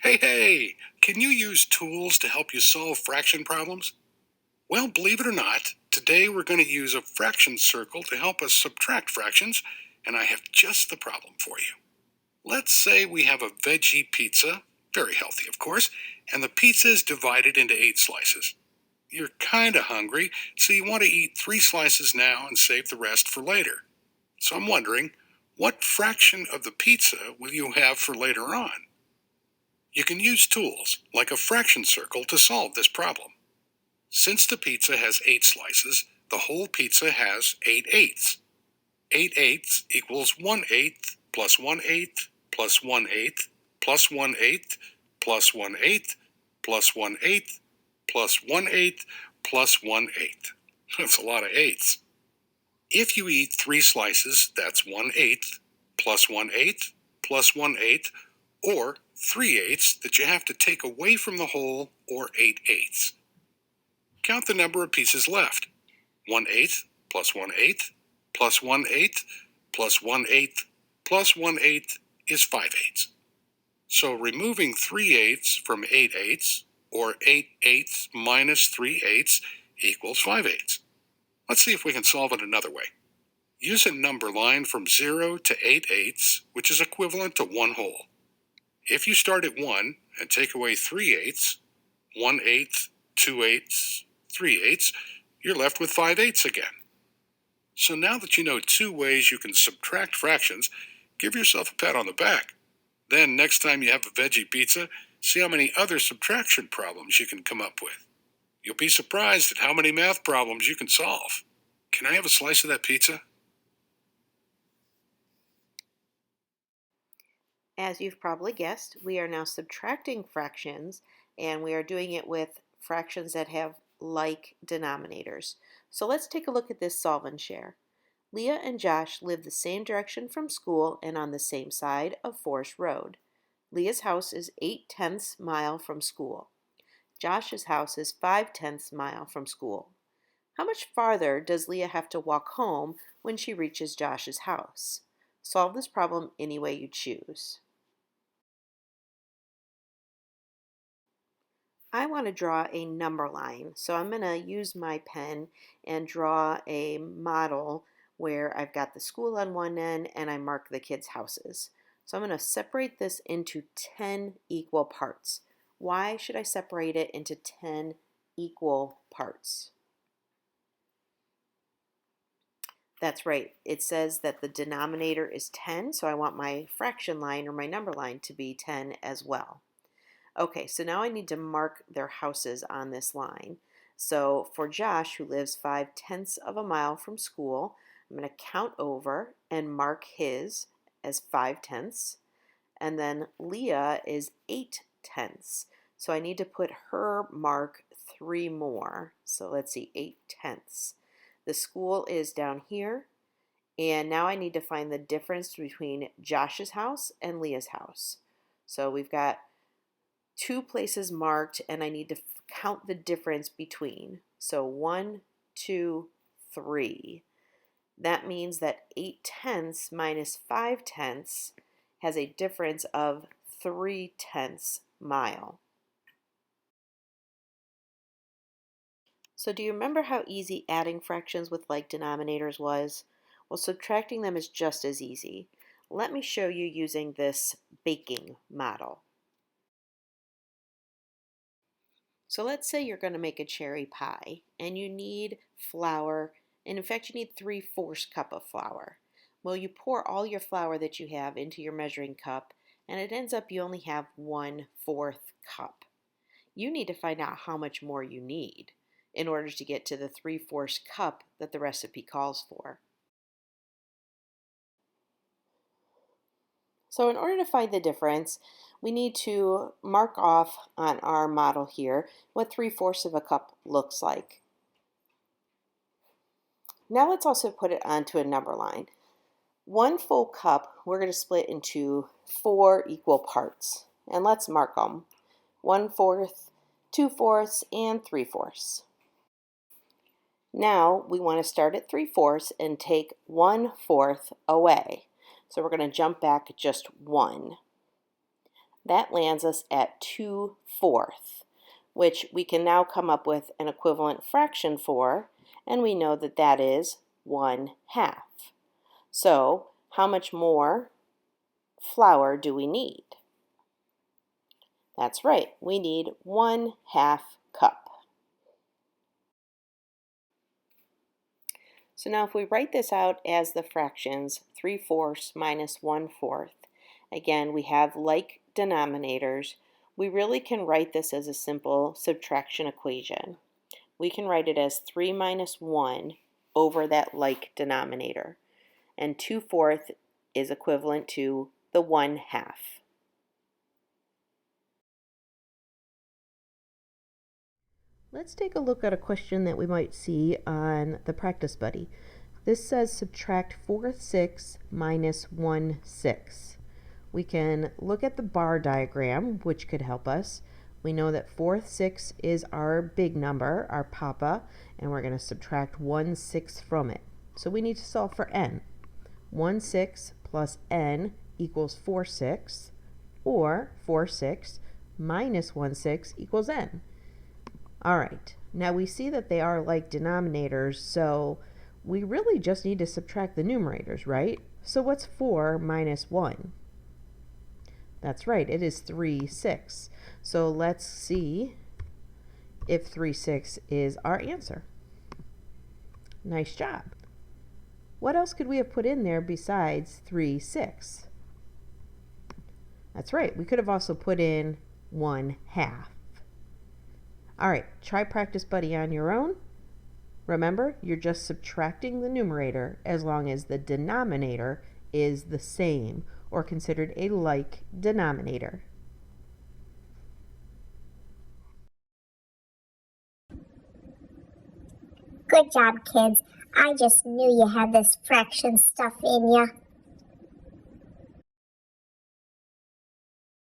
Hey, can you use tools to help you solve fraction problems? Well, believe it or not, today we're going to use a fraction circle to help us subtract fractions, and I have just the problem for you. Let's say we have a veggie pizza, very healthy of course, and the pizza is divided into 8 slices. You're kind of hungry, so you want to eat 3 slices now and save the rest for later. So I'm wondering, what fraction of the pizza will you have for later on? You can use tools like a fraction circle to solve this problem. Since the pizza has 8 slices, the whole pizza has 8 eighths. 8 eighths equals 1 eighth plus 1 eighth plus 1 eighth plus 1 eighth plus 1 eighth plus 1 eighth plus 1 eighth plus 1 eighth. That's a lot of eighths. If you eat 3 slices, that's 1 eighth plus 1 eighth plus 1 eighth, or 3 eighths that you have to take away from the whole, or 8 eighths. Count the number of pieces left. 1 eighth plus 1 eighth plus 1 eighth plus 1 eighth plus 1 eighth is 5 eighths. So removing 3 eighths from 8 eighths, or 8 eighths minus 3 eighths, equals 5 eighths. Let's see if we can solve it another way. Use a number line from 0 to 8 eighths, which is equivalent to 1 whole. If you start at 1 and take away 3 eighths, 1 eighth, 2 eighths, 3 eighths, you're left with 5 eighths again. So now that you know 2 ways you can subtract fractions, give yourself a pat on the back. Then next time you have a veggie pizza, see how many other subtraction problems you can come up with. You'll be surprised at how many math problems you can solve. Can I have a slice of that pizza? As you've probably guessed, we are now subtracting fractions, and we are doing it with fractions that have like denominators. So let's take a look at this solve and share. Leah and Josh live the same direction from school and on the same side of Forest Road. Leah's house is 8/10 mile from school. Josh's house is 5/10 mile from school. How much farther does Leah have to walk home when she reaches Josh's house? Solve this problem any way you choose. I want to draw a number line, so I'm going to use my pen and draw a model where I've got the school on one end and I mark the kids' houses. So I'm going to separate this into 10 equal parts. Why should I separate it into 10 equal parts? That's right. It says that the denominator is 10, so I want my fraction line or my number line to be 10 as well. Okay, so now I need to mark their houses on this line. So for Josh, who lives 5/10 of a mile from school, I'm going to count over and mark his as 5/10. And then Leah is 8/10. So I need to put her mark 3 more. So let's see, 8/10. The school is down here. And now I need to find the difference between Josh's house and Leah's house. So we've got 2 places marked, and I need to count the difference between. So 1, 2, 3. That means that 8/10 minus 5/10 has a difference of 3/10 mile. So do you remember how easy adding fractions with like denominators was? Well, subtracting them is just as easy. Let me show you using this baking model. So let's say you're going to make a cherry pie and you need flour, and in fact you need 3/4 cup of flour. Well, you pour all your flour that you have into your measuring cup and it ends up you only have 1/4 cup. You need to find out how much more you need in order to get to the 3/4 cup that the recipe calls for. So in order to find the difference, we need to mark off on our model here what 3/4 of a cup looks like. Now let's also put it onto a number line. 1 full cup we're going to split into 4 equal parts. And let's mark them. 1/4, 2/4, and 3/4. Now we want to start at 3/4 and take 1/4 away. So we're going to jump back just 1. that lands us at 2/4, which we can now come up with an equivalent fraction for, and we know that that is 1/2. So how much more flour do we need? That's right, we need 1/2 cup. So now if we write this out as the fractions, 3/4 minus 1/4, again, we have like denominators. We really can write this as a simple subtraction equation. We can write it as 3 minus 1 over that like denominator. And 2/4 is equivalent to the 1/2. Let's take a look at a question that we might see on the practice buddy. This says subtract 4/6 minus 1/6. We can look at the bar diagram, which could help us. We know that 4/6 is our big number, our papa, and we're going to subtract 1/6 from it. So we need to solve for n. 1/6 plus n equals 4/6, or 4/6 minus 1/6 equals n. All right, now we see that they are like denominators, so we really just need to subtract the numerators, right? So what's 4 minus 1? That's right, it is 3/6. So let's see if 3/6 is our answer. Nice job. What else could we have put in there besides 3/6? That's right, we could have also put in 1/2. All right, try Practice Buddy on your own. Remember, you're just subtracting the numerator as long as the denominator is the same or considered a like denominator. Good job, kids. I just knew you had this fraction stuff in you.